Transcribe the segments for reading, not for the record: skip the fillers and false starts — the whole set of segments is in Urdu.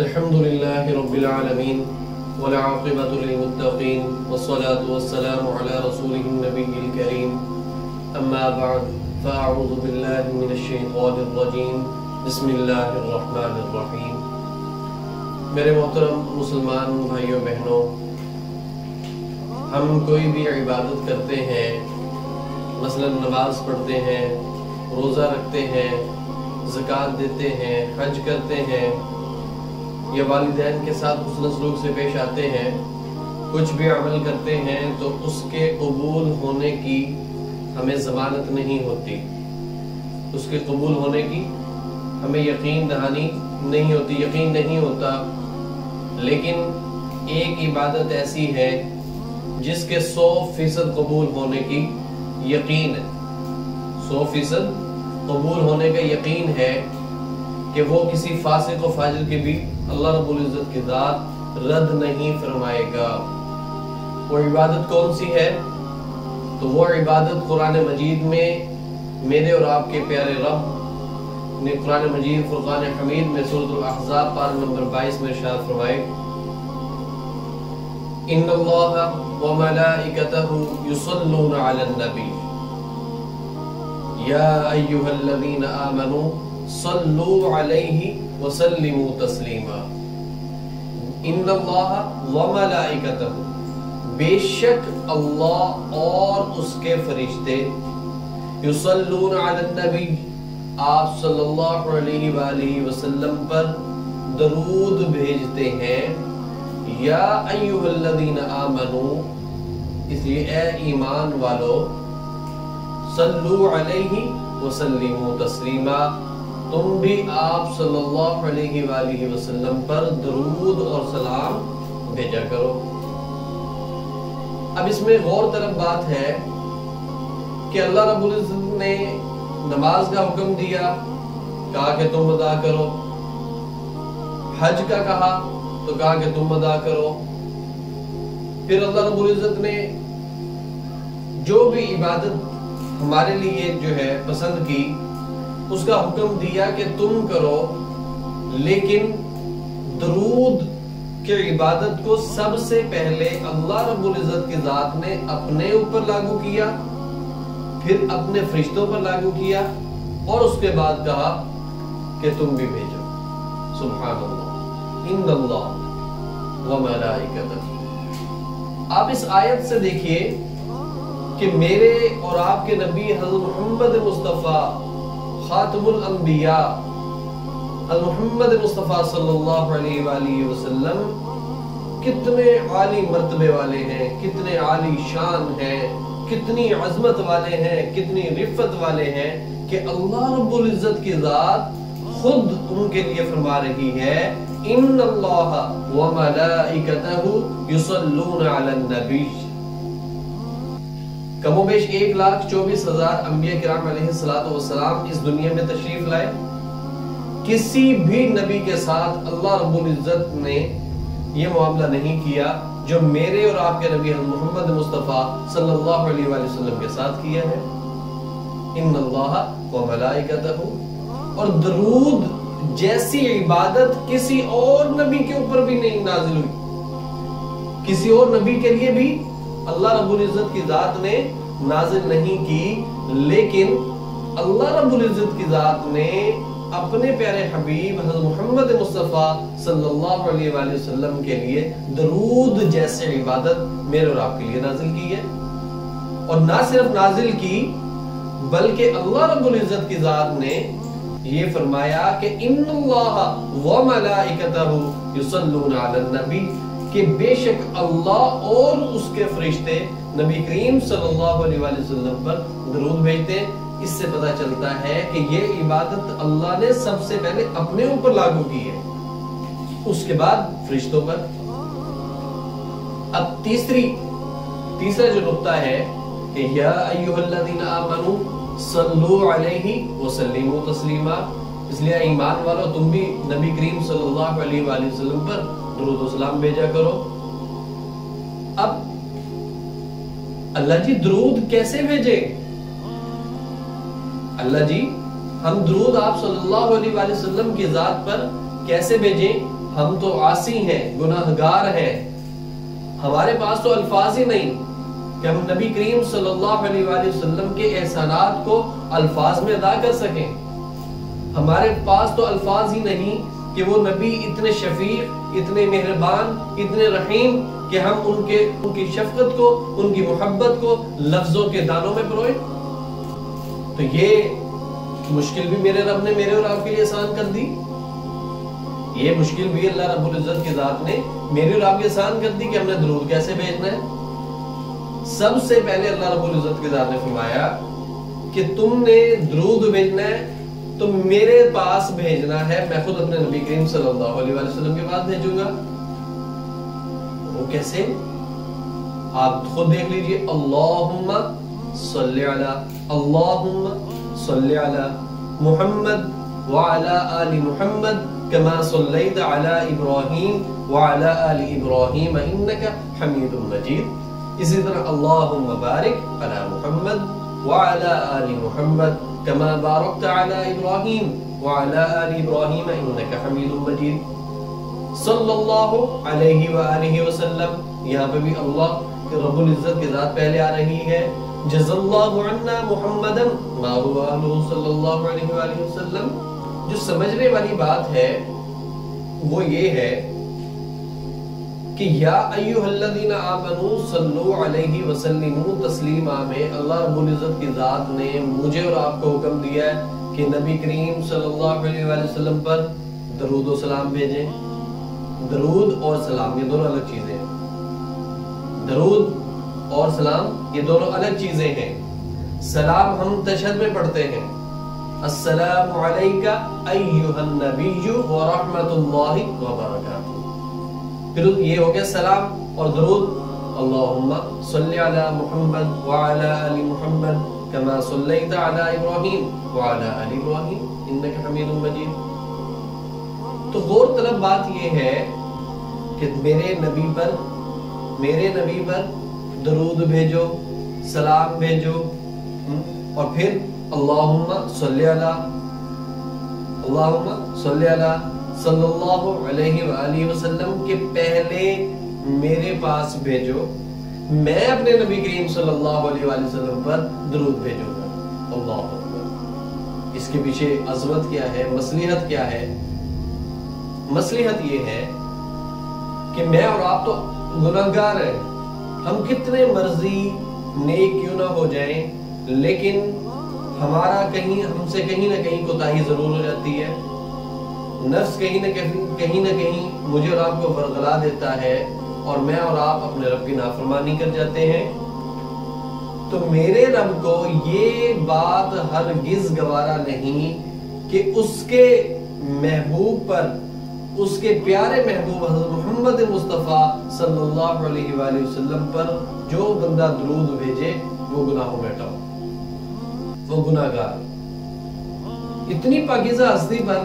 الحمدللہ رب العالمین والعاقبۃ للمتقین والصلاة والسلام علی رسولہ النبی الکریم اما بعد فاعوذ باللہ من الشیطان الرجیم بسم اللہ الرحمن الرحیم۔ میرے محترم مسلمان بھائیوں بہنوں، ہم کوئی بھی عبادت کرتے ہیں، مثلا نماز پڑھتے ہیں، روزہ رکھتے ہیں، زکوٰۃ دیتے ہیں، حج کرتے ہیں یا والدین کے ساتھ حسن سلوک سے پیش آتے ہیں، کچھ بھی عمل کرتے ہیں تو اس کے قبول ہونے کی ہمیں ضمانت نہیں ہوتی، اس کے قبول ہونے کی ہمیں یقین دہانی نہیں ہوتی، یقین نہیں ہوتا۔ لیکن ایک عبادت ایسی ہے جس کے 100% قبول ہونے کی یقین ہے، 100% قبول ہونے کا یقین ہے کہ وہ کسی فاسق و فاجر کے بھی اللہ رب العزت کی ذات رد نہیں فرمائے گا۔ وہ عبادت کون سی ہے؟ تو وہ عبادت قرآن مجید میں میرے اور آپ کے پیارے رب نے قرآن مجید فرقان حمید میں سورۃ الاحزاب پارہ نمبر 22 میں ارشاد فرمائے، ان اللہ وملائکتہ یصلون علی النبی یا ایھا الذین آمنوا صلوا علیہ وسلموا تسلیما۔ ان اللہ وملائکتہ، بے شک اللہ اور اس کے فرشتے، یصلون علی النبی، آپ صلی اللہ علیہ وآلہ وسلم پر درود بھیجتے ہیں، یا ایھا الذین آمنوا، اس لیے اے ایمان والو، صلو علیہ وسلموا تسلیما، تم بھی آپ صلی اللہ علیہ وآلہ وسلم پر درود اور سلام بھیجا کرو۔ اب اس میں غور طلب بات ہے کہ اللہ رب العزت نے نماز کا حکم دیا، کہا کہ تم ادا کرو، حج کا کہا تو کہا کہ تم ادا کرو، پھر اللہ رب العزت نے جو بھی عبادت ہمارے لیے جو ہے پسند کی اس کا حکم دیا کہ تم کرو، لیکن درود کی عبادت کو سب سے پہلے اللہ رب العزت کی ذات نے اپنے اوپر لاگو کیا، پھر اپنے فرشتوں پر لاگو کیا، اور اس کے بعد کہا کہ تم بھی بھیجو۔ سبحان اللہ، ان اللہ وملائکتہ۔ آپ اس آیت سے دیکھیے کہ میرے اور آپ کے نبی حضرت محمد مصطفیٰ خاتم الانبیاء، حضرت محمد مصطفیٰ صلی اللہ علیہ وآلہ وسلم کتنے عالی مرتبے والے ہیں، کتنے عالی شان ہیں، کتنی عظمت والے ہیں، کتنی رفت والے ہیں کہ اللہ رب العزت کی ذات خود ان کے لیے فرما رہی ہے، ان اللہ وملائکتہ یصلون علی النبی۔ کم و بیش 1,24,000 انبیاء کرام علیہ السلام اس دنیا میں تشریف لائے، کسی بھی نبی کے ساتھ اللہ رب العزت نے یہ معاملہ نہیں کیا جو میرے اور آپ کے نبی حضرت محمد مصطفیٰ صلی اللہ علیہ وآلہ وسلم کے ساتھ کیا ہے۔ ان اللہ وملائکتہ، اور درود جیسی عبادت کسی اور نبی کے اوپر بھی نہیں نازل ہوئی، کسی اور نبی کے لیے بھی اللہ رب العزت کی ذات نے نازل نہیں کی، لیکن اللہ رب العزت کی ذات نے اپنے پیارے حبیب حضرت محمد مصطفیٰ صلی اللہ علیہ وآلہ وسلم کے لیے درود جیسے عبادت میرے اور آپ کے لیے نازل کی ہے۔ اور نہ صرف نازل کی بلکہ اللہ رب العزت کی ذات نے یہ فرمایا کہ ان اللہ وملائکتہ یصلون علی النبی، کہ بے شک اللہ اور اس کے فرشتے نبی کریم صلی اللہ علیہ وآلہ وسلم پر درود بھیجتے ہیں۔ اس سے پتہ چلتا ہے کہ یہ عبادت اللہ نے سب سے پہلے اپنے اوپر لاگو کی ہے، اس کے بعد فرشتوں پر۔ اب تیسرا جو نقطہ ہے کہ یا ایھا الذین آمنوا صلوا علیہ وسلموا تسلیما، اس لیے ایمان والو تم بھی نبی کریم صلی اللہ علیہ وآلہ وسلم پر درود و سلام بھیجا کرو۔ اب اللہ جی درود کیسے بھیجے؟ اللہ جی ہم درود آپ صلی اللہ علیہ وآلہ وسلم کی ذات پر کیسے بھیجیں؟ ہم تو عاصی ہیں، گناہگار ہیں، ہمارے پاس تو الفاظ ہی نہیں کہ ہم نبی کریم صلی اللہ علیہ وآلہ وسلم کے احسانات کو الفاظ میں ادا کر سکیں. ہمارے پاس تو الفاظ ہی نہیں کہ وہ نبی اتنے شفیق، اتنے مہربان، اتنے رحیم کہ ہم ان کی شفقت کو، ان کی محبت کو لفظوں کے دانوں میں پروئیں. تو یہ مشکل بھی میرے رب نے میرے اور آپ کے لیے آسان کر دی. یہ مشکل بھی اللہ رب العزت کی ذات نے میرے اور آپ کے آسان کر دی کہ ہم نے درود کیسے بھیجنا ہے. سب سے پہلے اللہ رب العزت کی ذات نے فرمایا کہ تم نے درود بھیجنا ہے تو میرے پاس بھیجنا ہے، میں خود اپنے نبی کریم صلی اللہ علیہ وسلم کے پاس بھیجوں گا. وہ کیسے؟ آپ خود دیکھ لیجئے. اللہم صلی علی محمد وعلی آل محمد کما صلیت علی ابراہیم وعلی آل ابراہیم انک حمید مجید. اسی طرح اللہم بارک علی محمد وعلی آل محمد کما بارکت علی ابراہیم وعلی آل ابراہیم انک حمید مجید. صلی اللہ علیہ وآلہ وسلم، یہاں پہ بھی اللہ رب العزت کی ذات پہلے آ رہی ہے. جزا اللہ عنا محمدا ما هو آلہ صلی اللہ علیہ وآلہ وسلم. جو سمجھنے والی بات ہے وہ یہ ہے کہ یا ایھا الذین آمنوا صلوا علیہ وسلموا تسلیما میں اللہ رب العزت کی ذات نے مجھے اور آپ کو حکم دیا ہے کہ نبی کریم صلی اللہ علیہ وآلہ وسلم پر درود و سلام بھیجیں. درود اور سلام یہ دونوں الگ چیزیں ہیں. درود اور سلام یہ دونوں الگ چیزیں ہیں. سلام ہم تشہد میں پڑھتے ہیں، السلام علیکہ ایھا النبی ورحمۃ اللہ وبرکاتہ. پھر یہ ہو گیا سلام. اور درود اللہم صلی علی محمد وعلی آل محمد کما صلیت علی ابراہیم وعلی آل ابراہیم انک حمید مجید. تو غور طلب بات یہ ہے کہ میرے نبی پر درود بھیجو، سلام بھیجو، اور پھر اللہم صلی اللہ علیہ وآلہ وسلم کے پہلے میرے پاس بھیجو، میں اپنے نبی کریم صلی اللہ علیہ وآلہ وسلم پر درود بھیجوں گا. اللہ اکبر. اس کے پیچھے عظمت کیا ہے، مصلحت کیا ہے؟ مصلحت یہ ہے کہ میں اور آپ تو گناہگار ہیں، ہم کتنے مرضی نیک کیوں نہ ہو جائیں، لیکن ہم سے کہیں نہ کہیں کوتاہی ضرور ہو جاتی ہے. نفس کہیں نہ کہیں مجھے اور آپ کو ورغلا دیتا ہے اور میں اور آپ اپنے رب کی نافرمانی کر جاتے ہیں. تو میرے رب کو یہ بات ہرگز گوارا نہیں کہ اس کے محبوب پر، اس کے پیارے محبوب حضرت محمد مصطفیٰ صلی اللہ علیہ وآلہ وسلم پر جو بندہ درود بھیجے وہ گناہوں میں ٹھہرے، وہ گناہگار. اتنی پاکیزہ ہستی پر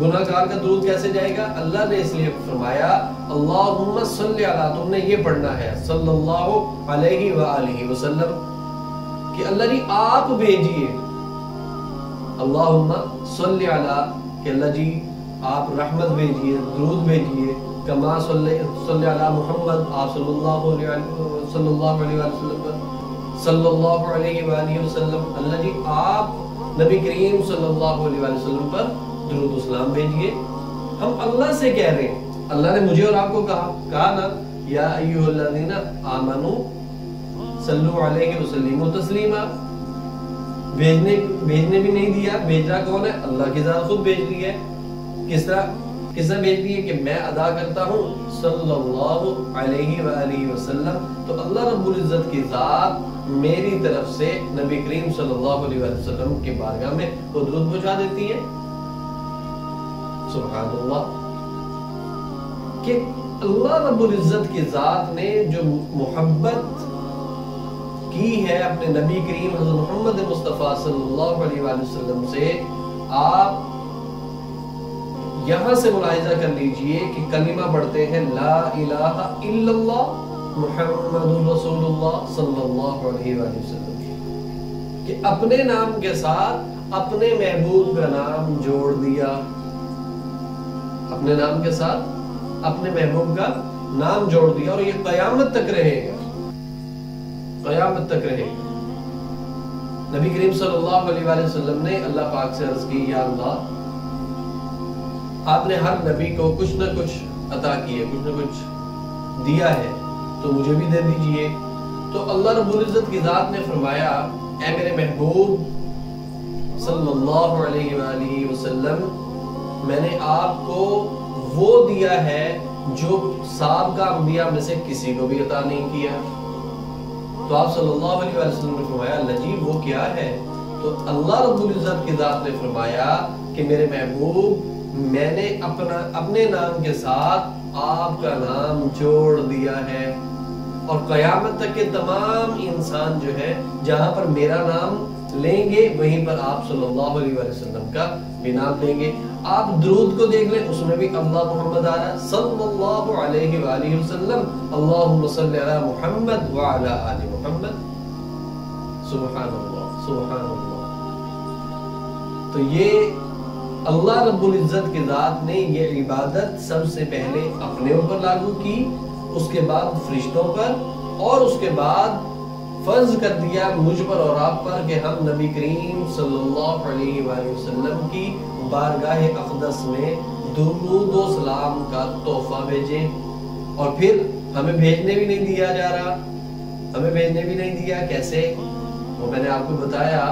گناہگار کا درود کیسے جائے گا؟ اللہ نے اس لیے فرمایا اللہم صلی علی، تم نے یہ پڑھنا ہے صلی اللہ علیہ وآلہ وسلم کہ اللہ جی آپ بھیجئے. اللہم صلی علی کہ اللہ جی آپ رحمت بھیجئے، درود بھیجئے. کما صلی علی محمد، آپ صلی اللہ علیہ وسلم پر صلی اللہ علیہ وآلہ وسلم. اللہ جی آپ نبی کریم صلی اللہ علیہ وآلہ وسلم پر درود و سلام بھیجئے. ہم اللہ سے کہہ رہے ہیں، اللہ نے مجھے اور آپ کو کہا نا یا ایھا الذین آمنوا صلوا علیہ وسلموا تسلیما. بھیجنے بھی نہیں دیا، بھیجنا کون ہے؟ اللہ کی ذات خود بھیج رہی ہے. کس طرح بھیج رہی ہے کہ میں ادا کرتا ہوں صلی اللہ علیہ وآلہ وسلم، تو اللہ رب العزت کی ذات میری طرف سے نبی کریم صلی اللہ علیہ وسلم کے بارگاہ میں وہ درود پہنچا دیتی ہے. سبحان اللہ. کہ اللہ رب العزت کی ذات نے جو محبت کی ہے اپنے نبی کریم حضرت محمد مصطفیٰ صلی اللہ علیہ وآلہ وسلم سے، آپ یہاں سے ملاحظہ کر لیجئے کہ کلمہ پڑھتے ہیں لا الہ الا اللہ محمد رسول اللہ صلی اللہ علیہ وآلہ وسلم، کہ اپنے نام کے ساتھ اپنے محبوب کا نام جوڑ دیا، اپنے نام کے ساتھ اپنے محبوب کا نام جوڑ دیا، اور یہ قیامت تک رہے گا، قیامت تک رہے گا۔ نبی کریم صلی اللہ علیہ وآلہ وسلم نے اللہ پاک سے عرض کی، یا اللہ آپ نے ہر نبی کو کچھ نہ کچھ عطا کیے، کچھ نہ کچھ دیا ہے، تو مجھے بھی دے دیجئے۔ تو اللہ رب العزت کی ذات نے فرمایا، اے میرے محبوب صلی اللہ علیہ وآلہ وسلم، میں نے آپ کو وہ دیا ہے جو سابقہ انبیاء میں سے کسی کو بھی عطا نہیں کیا۔ تو آپ صلی اللہ علیہ وآلہ وسلم نے فرمایا، اللہ جی وہ کیا ہے؟ تو اللہ رب العزت کی ذات نے فرمایا کہ میرے محبوب میں نے اپنے نام کے ساتھ آپ کا نام جوڑ دیا ہے، اور قیامت تک کے تمام انسان جو ہے جہاں پر میرا نام لیں گے وہیں پر آپ صلی اللہ علیہ وآلہ وسلم کا بھی نام لیں گے۔ آپ درود کو دیکھ لیں، اس میں بھی اللہ محمد آ رہا ہے، صلی اللہ علیہ وآلہ وسلم، اللہم صلی علی محمد وعلی آل محمد۔ سبحان اللہ، سبحان اللہ۔ تو یہ اللہ رب العزت کی ذات نے یہ عبادت سب سے پہلے اپنے اوپر لاگو کی، اس کے بعد فرشتوں پر، اور اس کے بعد فرض کر دیا مجھ پر اور آپ پر کہ ہم نبی کریم صلی اللہ علیہ وآلہ وسلم کی بارگاہ اقدس میں درود و سلام کا تحفہ بھیجیں۔ اور پھر ہمیں بھیجنے بھی نہیں دیا جا رہا، ہمیں بھیجنے بھی نہیں دیا، کیسے؟ وہ میں نے آپ کو بتایا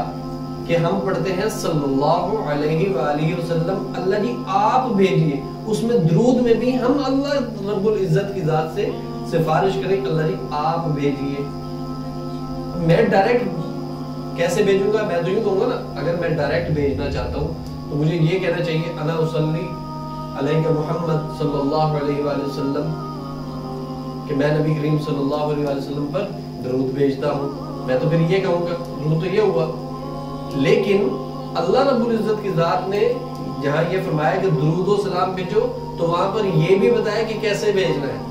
کہ ہم پڑھتے ہیں صلی اللہ علیہ وآلہ وسلم، اللہ جی آپ بھیجیے، اس میں درود میں بھی ہم اللہ رب العزت کی ذات سے سفارش کریں، اللہ جی آپ بھیجیے۔ میں ڈائریکٹ کیسے بھیجوں گا؟ میں تو یوں کہوں گا نا، اگر میں ڈائریکٹ بھیجنا چاہتا ہوں تو مجھے یہ کہنا چاہیے، انا اصلی علیہ محمد صلی اللہ علیہ وآلہ وسلم، کہ میں نبی کریم صلی اللہ علیہ وآلہ وسلم پر درود بھیجتا ہوں، میں تو پھر یہ کہوں گا، درود تو یہ ہوا۔ لیکن اللہ رب العزت کی ذات نے جہاں یہ فرمایا کہ درود و سلام بھیجو، تو وہاں پر یہ بھی بتایا کہ کیسے بھیجنا ہے،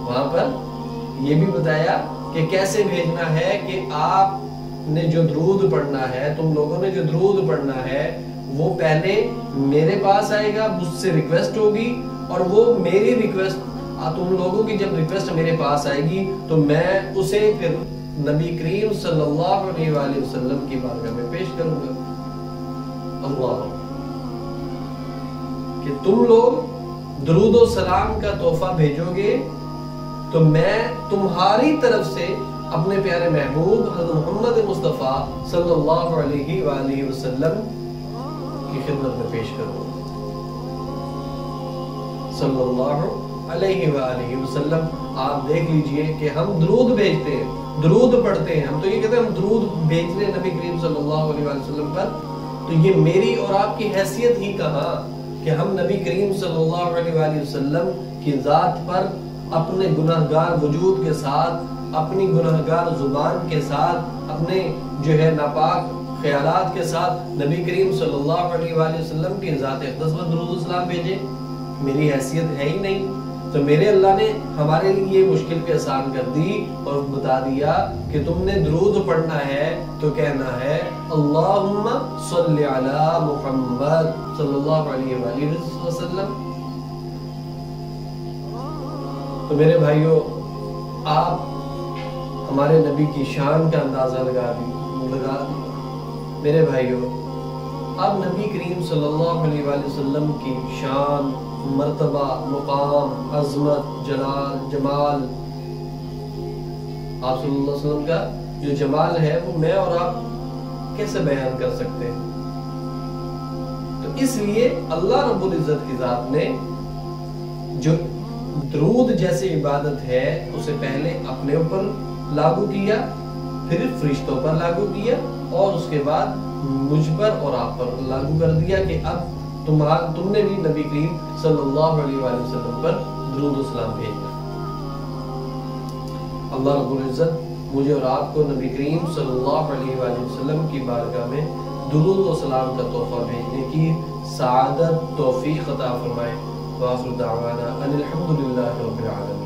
وہاں پر یہ بھی بتایا کہ کیسے بھیجنا ہے، کہ آپ نے جو درود پڑھنا ہے، تم لوگوں نے جو درود پڑھنا ہے، وہ پہلے میرے پاس آئے گا، مجھ سے ریکویسٹ ہوگی، اور وہ میری ریکویسٹ، تم لوگوں کی جب ریکویسٹ میرے پاس آئے گی تو میں اسے پھر نبی کریم صلی اللہ علیہ وآلہ وسلم کی بارگاہ میں پیش کروں گا۔ اللہ، کہ تم لوگ درود و سلام کا تحفہ بھیجو گے تو میں تمہاری طرف سے اپنے پیارے محبوب حضرت محمد مصطفیٰ صلی اللہ علیہ وآلہ وسلم کی خدمت میں پیش کروں گا، صلی اللہ علیہ وآلہ وسلم۔ آپ دیکھ لیجئے کہ ہم درود بھیجتے ہیں، درود پڑھتے ہیں، ہم تو یہ کہتے ہیں ہم درود بھیجتے ہیں نبی کریم صلی اللہ علیہ وآلہ وسلم پر، تو یہ میری اور آپ کی حیثیت ہی کہاں کہ ہم نبی کریم صلی اللہ علیہ وآلہ وسلم کی ذات پر اپنے گناہگار وجود کے ساتھ، اپنی گناہگار زبان کے ساتھ، اپنے جو ہے ناپاک خیالات کے ساتھ نبی کریم صلی اللہ علیہ وآلہ وسلم کی ذات اقدس پر درود و سلام بھیجے؟ میری حیثیت ہے ہی نہیں۔ تو میرے اللہ نے ہمارے لیے یہ مشکل بھی آسان کر دی اور بتا دیا کہ تم نے درود پڑھنا ہے تو کہنا ہے اللہم صلی علی محمد صلی اللہ علیہ وآلہ وسلم۔ تو میرے بھائیوں، آپ ہمارے نبی کی شان کا اندازہ لگا میرے بھائیوں، آپ نبی کریم صلی اللہ علیہ وآلہ وسلم کی شان، مرتبہ، مقام، عظمت، جلال، جمال، آپ صلی اللہ علیہ وسلم کا جو جمال ہے وہ میں اور آپ کیسے بیان کر سکتے ہیں؟ تو اس لیے اللہ رب العزت کی ذات نے جو درود جیسی عبادت ہے اسے پہلے اپنے اوپر لاگو کیا، پھر فرشتوں پر لاگو کیا، اور اس کے بعد مجھ پر اور آپ پر لاگو کر دیا کہ اب تم نے بھی نبی کریم صلی اللہ علیہ وآلہ وسلم پر درود و سلام بھیجنا۔ اللہ رب العزت مجھے اور آپ کو نبی کریم صلی اللہ علیہ وآلہ وسلم کی بارگاہ میں درود و سلام کا تحفہ بھیجنے کی سعادت توفیق عطا فرمائے۔ وآخر دعوانا ان الحمد للہ رب العالمین۔